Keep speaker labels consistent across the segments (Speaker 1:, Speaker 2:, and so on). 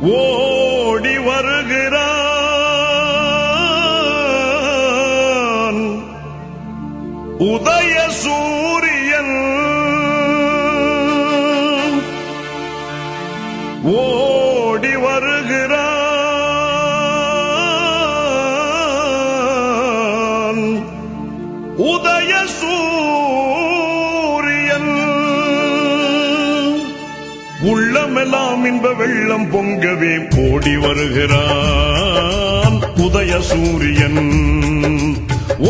Speaker 1: ஓடி வருகிறான் உதய சூரியன் ஓடி வருகிறான் உதய சூரியன் உள்ளமெல்லாம் இன்ப வெள்ளம் பொங்கவே ஓடி வருகிறான் உதய சூரியன்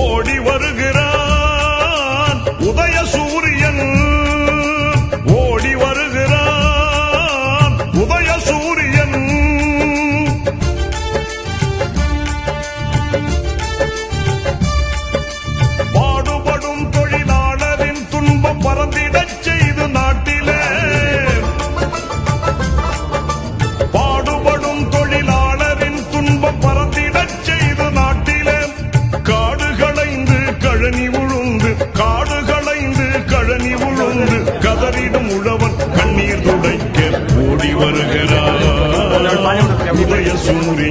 Speaker 1: ஓடி வருகிறான் உதய சூரியன் ஓடி வருகிறான் உதய சூரியன் பாடுபடும் தொழிலாளரின் துன்பம் பறந்திடச் செய்து நாட்டிலே பாடுபடும் தொழிலாளரின் துன்பம் பறந்திடச் செய்து நாட்டிலே காடு களைந்து கழனி உழுந்து காடு களைந்து கழனி உழுந்து கதறிடும் உழவன் கண்ணீர் துடைக்க ஓடி வருகிறார் உதய சூரியன்